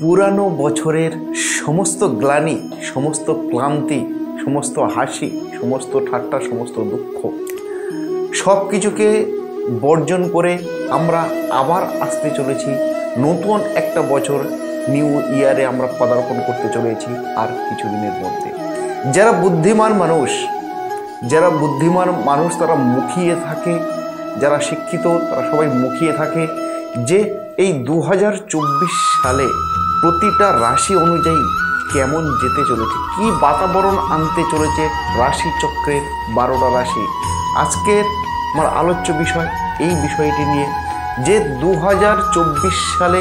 পুরানো বছরের সমস্ত গ্লানি, সমস্ত ক্লান্তি, সমস্ত হাসি, সমস্ত ঠাট্টা, সমস্ত দুঃখ সব কিছুকে বর্জন করে আমরা আবার আসতে চলেছি নতুন একটা বছর। নিউ ইয়ারে আমরা পদার্পণ করতে চলেছি আর কিছুদিনের মধ্যে। যারা বুদ্ধিমান মানুষ তারা মুখিয়ে থাকে, যারা শিক্ষিত তারা সবাই মুখিয়ে থাকে যে এই 2024 সালে প্রতিটা রাশি অনুযায়ী কেমন যেতে চলেছে, কি বাতাবরণ আনতে চলেছে রাশি চক্রের 12টা রাশি। আজকের আমার আলোচ্য বিষয় এই বিষয়টি নিয়ে যে 2024 সালে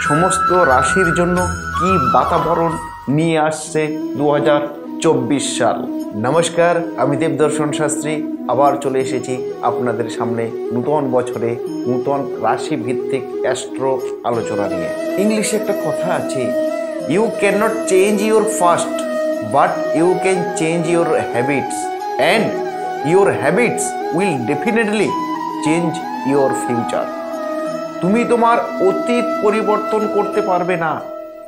সমস্ত রাশির জন্য কি বাতাবরণ নিয়ে আসছে 2024 সাল। নমস্কার, আমি দেবদর্শন শাস্ত্রী আবার চলে এসেছি আপনাদের সামনে নতুন বছরে নতুন রাশি ভিত্তিক অ্যাস্ট্রো আলোচনা নিয়ে। ইংলিশে একটা কথা আছে, you can not change your past but you can change your habits and your habits will definitely change your future. তুমি তোমার অতীত পরিবর্তন করতে পারবে না,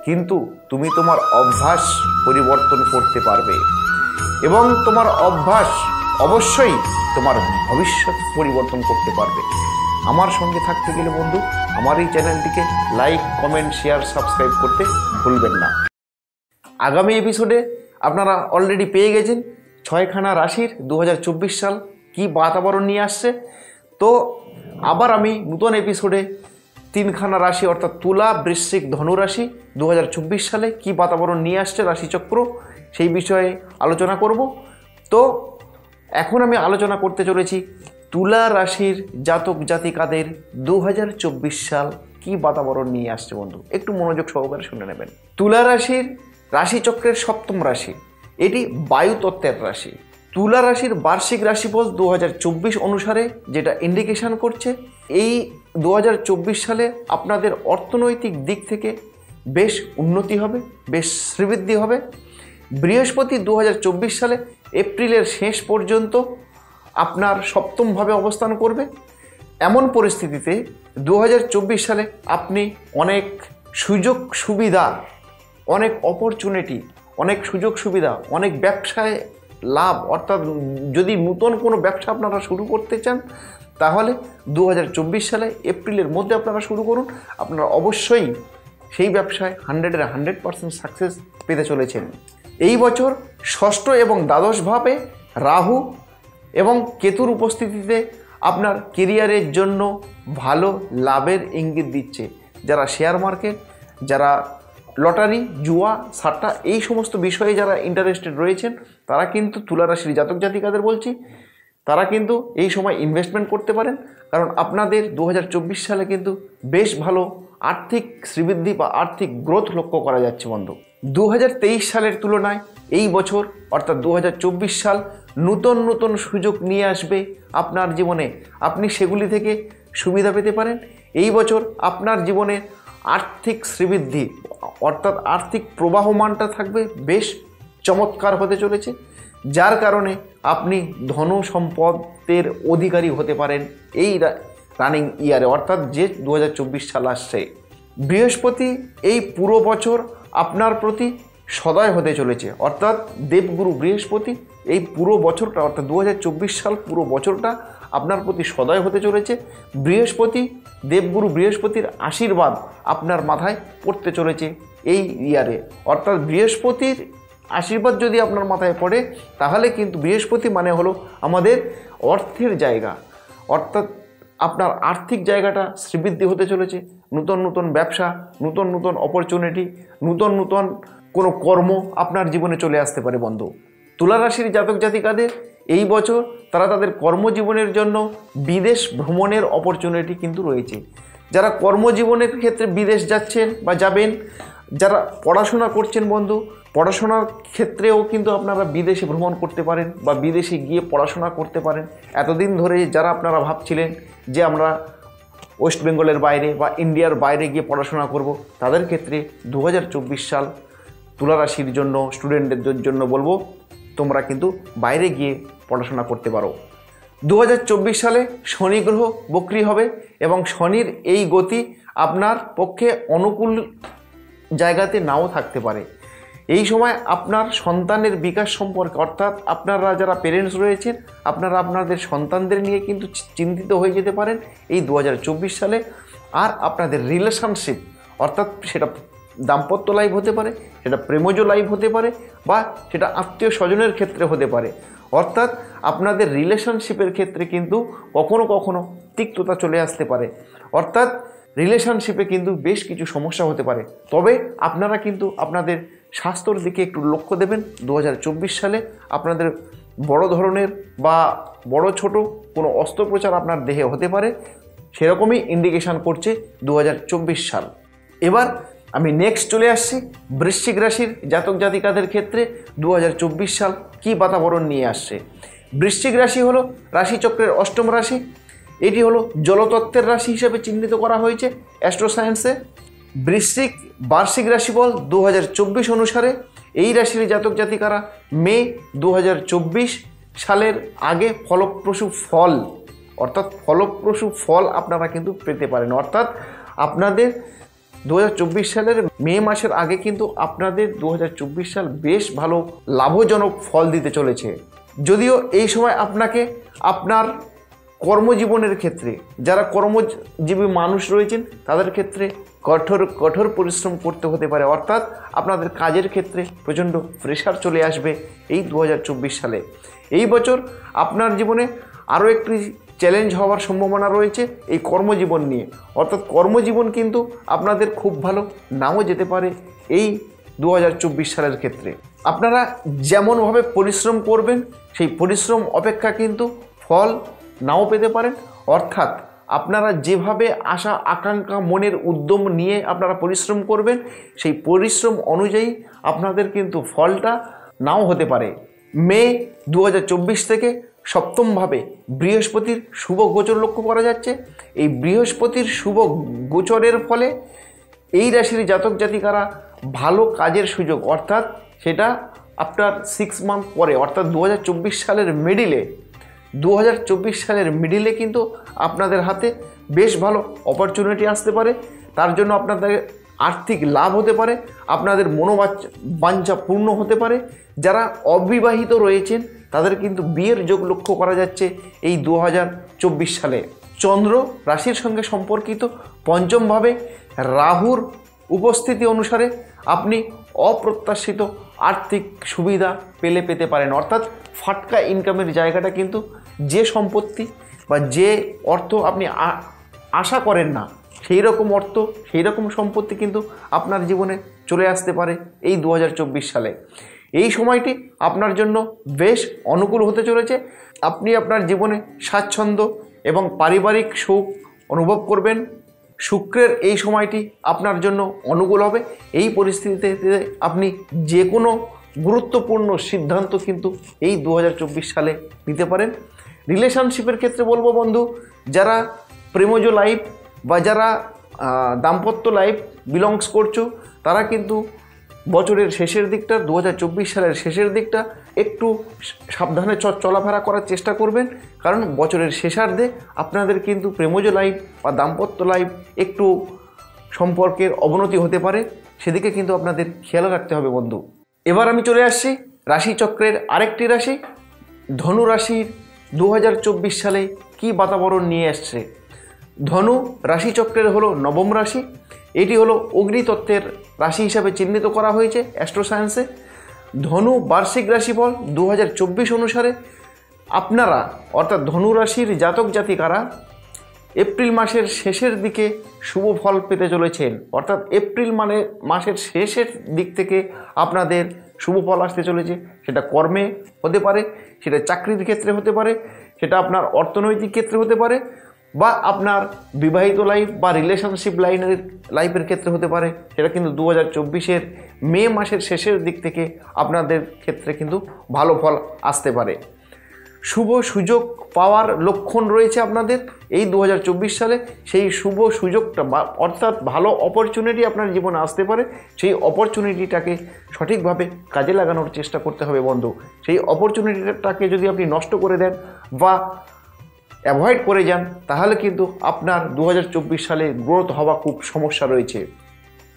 কিন্তু তুমি তোমার অভ্যাস পরিবর্তন করতে পারবে এবং তোমার অভ্যাস অবশ্যই তোমার ভবিষ্যৎ পরিবর্তন করতে পারবে। আমার সঙ্গে থাকতে গেলে বন্ধু আমার এই চ্যানেলটিকে লাইক, কমেন্ট, শেয়ার, সাবস্ক্রাইব করতে ভুলবেন না। আগামী এপিসোডে আপনারা অলরেডি পেয়ে গেছেন 6খানা রাশির 2024 সাল কি বাতাবরণ নিয়ে আসছে। তো আবার আমি নতুন এপিসোডে 3খানা রাশি অর্থাৎ তুলা, বৃশ্চিক, ধনু রাশি 2024 সালে কি বাতাবরণ নিয়ে আসছে রাশিচক্র সেই বিষয়ে আলোচনা করব। তো এখন আমি আলোচনা করতে চলেছি তুলা রাশির জাতক জাতিকাদের 2024 সাল কি বাতাবরণ নিয়ে আসছে। বন্ধু একটু মনোযোগ সহকারে শুনে নেবেন। তুলা রাশির রাশিচক্রের 7ম রাশি, এটি বায়ুতত্ত্বের রাশি। তুলা রাশির বার্ষিক রাশিফল 2024 অনুসারে যেটা ইন্ডিকেশন করছে এই 2024 সালে আপনাদের অর্থনৈতিক দিক থেকে বেশ উন্নতি হবে, বেশ শ্রীবৃদ্ধি হবে। বৃহস্পতি 2024 সালে এপ্রিলের শেষ পর্যন্ত আপনার 7মভাবে অবস্থান করবে। এমন পরিস্থিতিতে 2024 সালে আপনি অনেক সুযোগ সুবিধা, অনেক অপরচুনিটি, অনেক সুযোগ সুবিধা, অনেক ব্যবসায় লাভ, অর্থাৎ যদি নতুন কোনো ব্যবসা আপনারা শুরু করতে চান তাহলে 2024 সালে এপ্রিলের মধ্যে আপনারা শুরু করুন। আপনারা অবশ্যই সেই ব্যবসায় 100% সাকসেস পেতে চলেছেন। এই বছর ষষ্ঠ এবং দ্বাদশ ভাবে রাহু এবং কেতুর উপস্থিতিতে আপনার কেরিয়ারের জন্য ভালো লাভের ইঙ্গিত দিচ্ছে। যারা শেয়ার মার্কেট, যারা লটারি, জুয়া, সাট্টা এই সমস্ত বিষয়ে যারা ইন্টারেস্টেড রয়েছেন তারা কিন্তু তুলা রাশির জাতক জাতিকাদের বলছি তারা কিন্তু এই সময় ইনভেস্টমেন্ট করতে পারেন, কারণ আপনাদের 2024 সালে কিন্তু বেশ ভালো আর্থিক শ্রীবৃদ্ধি বা আর্থিক গ্রোথ লক্ষ্য করা যাচ্ছে। বন্ধু 2023 সালের তুলনায় এই বছর অর্থাৎ 2024 সাল নতুন নতুন সুযোগ নিয়ে আসবে আপনার জীবনে, আপনি সেগুলি থেকে সুবিধা পেতে পারেন। এই বছর আপনার জীবনে আর্থিক শ্রীবৃদ্ধি অর্থাৎ আর্থিক প্রবাহমানটা থাকবে বেশ চমৎকার হতে চলেছে, যার কারণে আপনি ধন সম্পদের অধিকারী হতে পারেন এই রানিং ইয়ারে অর্থাৎ যে 2024 সাল আসছে। বৃহস্পতি এই পুরো বছর আপনার প্রতি সদয় হতে চলেছে, অর্থাৎ দেবগুরু বৃহস্পতি এই পুরো বছরটা অর্থাৎ 2024 সাল পুরো বছরটা আপনার প্রতি সদয় হতে চলেছে। দেবগুরু বৃহস্পতির আশীর্বাদ আপনার মাথায় পড়তে চলেছে এই ইয়ারে, অর্থাৎ বৃহস্পতির আশীর্বাদ যদি আপনার মাথায় পড়ে তাহলে কিন্তু বৃহস্পতি মানে হলো আমাদের অর্থের জায়গা, অর্থাৎ আপনার আর্থিক জায়গাটা শ্রীবৃদ্ধি হতে চলেছে। নতুন নতুন ব্যবসা, নতুন নতুন অপরচুনিটি, নতুন নতুন কোনো কর্ম আপনার জীবনে চলে আসতে পারে। বন্ধু তুলা রাশির জাতক জাতিকাদের এই বছর তারা তাদের কর্মজীবনের জন্য বিদেশ ভ্রমণের অপরচুনিটি কিন্তু রয়েছে। যারা কর্মজীবনের ক্ষেত্রে বিদেশ যাচ্ছেন বা যাবেন, যারা পড়াশোনা করছেন বন্ধু পড়াশোনার ক্ষেত্রেও কিন্তু আপনারা বিদেশে ভ্রমণ করতে পারেন বা বিদেশে গিয়ে পড়াশোনা করতে পারেন। এতদিন ধরে যারা আপনারা ভাবছিলেন যে আমরা ওয়েস্ট বেঙ্গলের বাইরে বা ইন্ডিয়ার বাইরে গিয়ে পড়াশোনা করব, তাদের ক্ষেত্রে 2024 সাল তুলা রাশির জন্য স্টুডেন্টদের জন্য বলবো তোমরা কিন্তু বাইরে গিয়ে পড়াশোনা করতে পারো। 2024 সালে শনি গ্রহ বক্রী হবে এবং শনির এই গতি আপনার পক্ষে অনুকূল জায়গাতে নাও থাকতে পারে। এই সময় আপনার সন্তানের বিকাশ সম্পর্কে, অর্থাৎ আপনারা যারা পেরেন্টস রয়েছেন আপনারা আপনাদের সন্তানদের নিয়ে কিন্তু চিন্তিত হয়ে যেতে পারেন এই 2024 সালে। আর আপনাদের রিলেশনশিপ, অর্থাৎ সেটা দাম্পত্য লাইফ হতে পারে, সেটা প্রেমজ লাইফ হতে পারে, বা সেটা আত্মীয় স্বজনের ক্ষেত্রে হতে পারে, অর্থাৎ আপনাদের রিলেশনশিপের ক্ষেত্রে কিন্তু কখনো কখনো তিক্ততা চলে আসতে পারে, অর্থাৎ রিলেশনশিপে কিন্তু বেশ কিছু সমস্যা হতে পারে। তবে আপনারা কিন্তু আপনাদের স্বাস্থ্যর দিকে একটু লক্ষ্য দেবেন। 2024 সালে আপনাদের বড় ধরনের বা বড় ছোট কোনো অস্ত্রোপচার আপনার দেহে হতে পারে, সেরকমই ইন্ডিকেশান করছে 2024 সাল। এবার আমি নেক্সট চলে আসছি বৃশ্চিক রাশির জাতক জাতিকাদের ক্ষেত্রে 2024 সাল কী বাতাবরণ নিয়ে আসছে। বৃশ্চিক রাশি হলো রাশিচক্রের অষ্টম রাশি। এটি হলো জলতত্ত্বের রাশি হিসেবে চিহ্নিত করা হয়েছে অ্যাস্ট্রো সায়েন্সে। বৃশ্চিক বার্ষিক রাশিফল 2024 অনুসারে এই রাশির জাতক জাতিকারা মে 2024 সালের আগে ফলপ্রসূ ফল, অর্থাৎ ফলপ্রসূ ফল আপনারা কিন্তু পেতে পারেন, অর্থাৎ আপনাদের 2024 সালের মে মাসের আগে কিন্তু আপনাদের 2024 সাল বেশ ভালো লাভজনক ফল দিতে চলেছে। যদিও এই সময় আপনাকে আপনার কর্মজীবনের ক্ষেত্রে, যারা কর্মজীবী মানুষ রয়েছেন তাদের ক্ষেত্রে কঠোর পরিশ্রম করতে হতে পারে, অর্থাৎ আপনাদের কাজের ক্ষেত্রে প্রচণ্ড প্রেশার চলে আসবে এই 2024 সালে। এই বছর আপনার জীবনে আরও একটি চ্যালেঞ্জ হওয়ার সম্ভাবনা রয়েছে এই কর্মজীবন নিয়ে, অর্থাৎ কর্মজীবন কিন্তু আপনাদের খুব ভালো নাও যেতে পারে এই 2024 সালের ক্ষেত্রে। আপনারা যেমনভাবে পরিশ্রম করবেন সেই পরিশ্রম অপেক্ষা কিন্তু ফল নাও পেতে পারেন, অর্থাৎ আপনারা যেভাবে আশা আকাঙ্ক্ষা মনের উদ্যম নিয়ে আপনারা পরিশ্রম করবেন সেই পরিশ্রম অনুযায়ী আপনাদের কিন্তু ফলটা নাও হতে পারে। মে 2024 থেকে সপ্তমভাবে বৃহস্পতির শুভ গোচর লক্ষ্য করা যাচ্ছে। এই বৃহস্পতির শুভ গোচরের ফলে এই রাশির জাতক জাতিকারা ভালো কাজের সুযোগ, অর্থাৎ সেটা আফটার 6 মান্থ পরে, অর্থাৎ 2024 সালের মিডিলে কিন্তু আপনাদের হাতে বেশ ভালো অপরচুনিটি আসতে পারে। তার জন্য আপনাদের আর্থিক লাভ হতে পারে, আপনাদের মনোবাঞ্ছা পূর্ণ হতে পারে। যারা অবিবাহিত রয়েছেন তাদের কিন্তু বিয়ের যোগ লক্ষ্য করা যাচ্ছে এই 2024 সালে। চন্দ্র রাশির সঙ্গে সম্পর্কিত পঞ্চমভাবে রাহুর উপস্থিতি অনুসারে আপনি অপ্রত্যাশিত আর্থিক সুবিধা পেতে পারেন, অর্থাৎ ফাটকা ইনকামের জায়গাটা কিন্তু যে সম্পত্তি বা যে অর্থ আপনি আশা করেন না সেই রকম অর্থ, সেই রকম সম্পত্তি কিন্তু আপনার জীবনে চলে আসতে পারে এই 2024 সালে। এই সময়টি আপনার জন্য বেশ অনুকূল হতে চলেছে। আপনি আপনার জীবনে স্বাচ্ছন্দ্য এবং পারিবারিক সুখ অনুভব করবেন। শুক্রের এই সময়টি আপনার জন্য অনুকূল হবে। এই পরিস্থিতিতে আপনি যে কোনো গুরুত্বপূর্ণ সিদ্ধান্ত কিন্তু এই 2024 সালে নিতে পারেন। রিলেশনশিপের ক্ষেত্রে বলবো বন্ধু, যারা প্রেমজ লাইফ বা যারা দাম্পত্য লাইফ বিলংস করছো তারা কিন্তু বছরের শেষের দিকটা, 2024 সালের শেষের দিকটা একটু সাবধানে চলাফেরা করার চেষ্টা করবেন, কারণ বছরের শেষার্ধে আপনাদের কিন্তু প্রেমজ লাইফ বা দাম্পত্য লাইফ একটু সম্পর্কের অবনতি হতে পারে, সেদিকে কিন্তু আপনাদের খেয়াল রাখতে হবে বন্ধু। এবার আমি চলে আসছি রাশিচক্রের আরেকটি রাশি ধনু রাশির 2024 সালে কি বাতাবরণ নিয়ে আসছে। ধনু রাশিচক্রের হলো নবম রাশি। এটি হলো অগ্নিতত্ত্বের রাশি হিসাবে চিহ্নিত করা হয়েছে অ্যাস্ট্রো সায়েন্সে। ধনু বার্ষিক রাশিফল 2024 অনুসারে আপনারা, অর্থাৎ ধনু রাশির জাতক জাতিকারা এপ্রিল মাসের শেষের দিকে শুভ ফল পেতে চলেছেন, অর্থাৎ এপ্রিল মাসের শেষের দিক থেকে আপনাদের শুভ ফল আসতে চলেছে। সেটা কর্মে হতে পারে, সেটা চাকরির ক্ষেত্রে হতে পারে, সেটা আপনার অর্থনৈতিক ক্ষেত্রে হতে পারে, বা আপনার বিবাহিত লাইফ বা রিলেশনশিপ লাইফের ক্ষেত্রে হতে পারে। সেটা কিন্তু 2024 মে মাসের শেষের দিক থেকে আপনাদের ক্ষেত্রে কিন্তু ভালো ফল আসতে পারে। শুভ সুযোগ পাওয়ার লক্ষণ রয়েছে আপনাদের এই 2024 সালে। সেই শুভ সুযোগটা অর্থাৎ ভালো অপরচুনিটি আপনার জীবনে আসতে পারে। সেই অপরচুনিটিটাকে সঠিকভাবে কাজে লাগানোর চেষ্টা করতে হবে বন্ধু। সেই অপরচুনিটিটাকে যদি আপনি নষ্ট করে দেন বা অ্যাভয়েড করে যান তাহলে কিন্তু আপনার 2024 সালে গ্রোথ হওয়া খুব সমস্যা রয়েছে।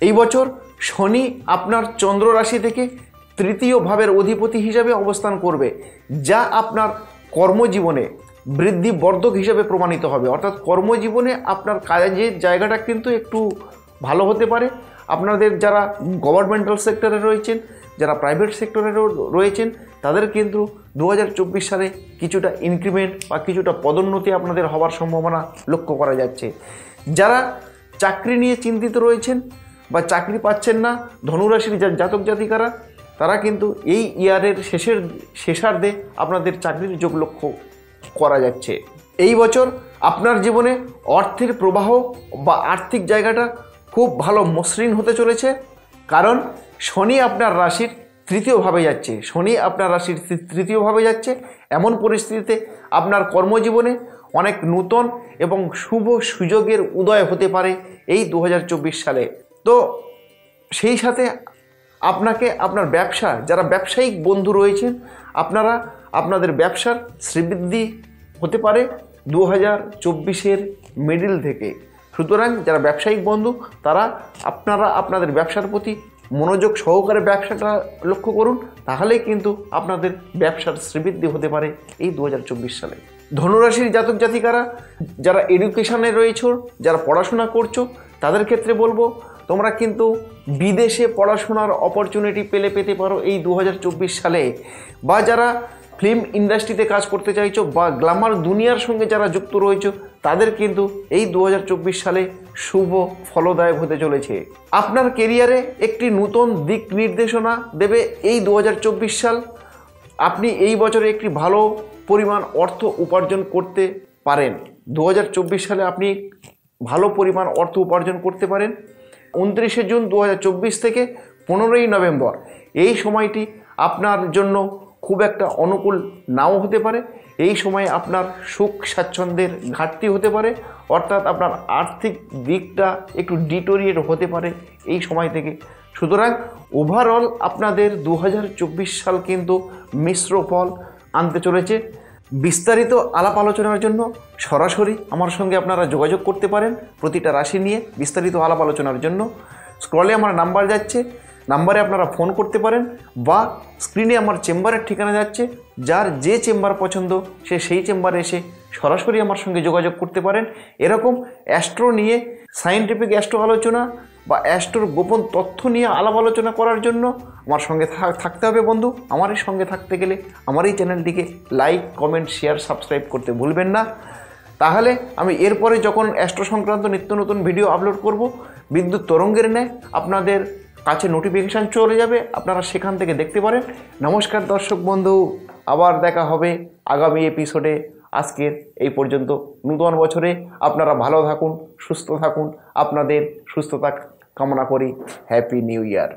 এই বছর শনি আপনার চন্দ্র রাশি থেকে তৃতীয় ভাবের অধিপতি হিসাবে অবস্থান করবে, যা আপনার কর্মজীবনে বৃদ্ধিবর্ধক হিসাবে প্রমাণিত হবে। অর্থাৎ কর্মজীবনে আপনার কাজের জায়গাটা কিন্তু একটু ভালো হতে পারে। আপনাদের যারা গভর্নমেন্টাল সেক্টরে রয়েছেন, যারা প্রাইভেট সেক্টরে রয়েছেন, তাদের কিন্তু 2024 সালে কিছুটা ইনক্রিমেন্ট বা কিছুটা পদোন্নতি আপনাদের হওয়ার সম্ভাবনা লক্ষ্য করা যাচ্ছে। যারা চাকরি নিয়ে চিন্তিত রয়েছেন বা চাকরি পাচ্ছেন না, ধনুরাশির জাতক জাতিকারা, তারা কিন্তু এই ইয়ারের শেষার্ধে আপনাদের চাকরির যোগ লক্ষ্য করা যাচ্ছে। এই বছর আপনার জীবনে অর্থের প্রবাহ বা আর্থিক জায়গাটা খুব ভালো মসৃণ হতে চলেছে, কারণ শনি আপনার রাশির তৃতীয়ভাবে যাচ্ছে। শনি আপনার রাশির তৃতীয়ভাবে যাচ্ছে। এমন পরিস্থিতিতে আপনার কর্মজীবনে অনেক নূতন এবং শুভ সুযোগের উদয় হতে পারে এই 2024 সালে। তো সেই সাথে আপনাকে আপনার ব্যবসা, যারা ব্যবসায়িক বন্ধু রয়েছেন, আপনারা আপনাদের ব্যবসার শ্রীবৃদ্ধি হতে পারে 2024-এর মিডিল থেকে। সুতরাং যারা ব্যবসায়িক বন্ধু, তারা আপনাদের ব্যবসার প্রতি মনোযোগ সহকারে ব্যবসাটা লক্ষ্য করুন, তাহলেই কিন্তু আপনাদের ব্যবসার শ্রীবৃদ্ধি হতে পারে এই 2024 সালে। ধনুরাশির জাতক জাতিকারা, যারা এডুকেশনে রয়েছো, যারা পড়াশোনা করছো, তাদের ক্ষেত্রে বলবো তোমরা কিন্তু বিদেশে পড়াশোনার অপরচুনিটি পেতে পারো এই 2024 সালে। বা যারা ফিল্ম ইন্ডাস্ট্রিতে কাজ করতে চাইছো বা গ্ল্যামার দুনিয়ার সঙ্গে যারা যুক্ত রয়েছে, তাদের কিন্তু এই 2024 সালে শুভ ফলদায়ক হতে চলেছে। আপনার কেরিয়ারে একটি নতুন দিক নির্দেশনা দেবে এই 2024 সাল। আপনি এই বছরে একটি ভালো পরিমাণ অর্থ উপার্জন করতে পারেন। 2024 সালে আপনি ভালো পরিমাণ অর্থ উপার্জন করতে পারেন। 29শে জুন 2024 থেকে 15ই নভেম্বর এই সময়টি আপনার জন্য খুব একটা অনুকূল নাও হতে পারে। এই সময়ে আপনার সুখ স্বাচ্ছন্দ্যের ঘাটতি হতে পারে, অর্থাৎ আপনার আর্থিক দিকটা একটু ডিটোরিয়েট হতে পারে এই সময় থেকে। সুতরাং ওভারঅল আপনাদের 2024 সাল কিন্তু মিশ্র ফল আনতে চলেছে। বিস্তারিত আলাপ আলোচনার জন্য সরাসরি আমার সঙ্গে আপনারা যোগাযোগ করতে পারেন। প্রতিটা রাশি নিয়ে বিস্তারিত আলাপ আলোচনার জন্য স্ক্রলে আমার নাম্বার যাচ্ছে, নাম্বারে আপনারা ফোন করতে পারেন, বা স্ক্রিনে আমার চেম্বারের ঠিকানা যাচ্ছে। যার যে চেম্বার পছন্দ সে সেই চেম্বারে এসে সরাসরি আমার সঙ্গে যোগাযোগ করতে পারেন। এরকম অ্যাস্ট্রো নিয়ে সায়েন্টিফিক অ্যাস্ট্রো আলোচনা বা অ্যাস্ট্রোর গোপন তথ্য নিয়ে আলাপ আলোচনা করার জন্য আমার সঙ্গে থাকতে হবে বন্ধু। আমার এই সঙ্গে থাকতে গেলে আমার এই চ্যানেলটিকে লাইক, কমেন্ট, শেয়ার, সাবস্ক্রাইব করতে ভুলবেন না। তাহলে আমি এরপরে যখন অ্যাস্ট্রো সংক্রান্ত নিত্য নতুন ভিডিও আপলোড করব, বিদ্যুৎ তরঙ্গের ন্যায় আপনাদের কাছে নোটিফিকেশান চলে যাবে, আপনারা সেখান থেকে দেখতে পারেন। নমস্কার দর্শক বন্ধু, আবার দেখা হবে আগামী এপিসোডে। আজকের এই পর্যন্ত। নূতন বছরে আপনারা ভালো থাকুন, সুস্থ থাকুন। আপনাদের সুস্থতা কামনা করি। Happy new year.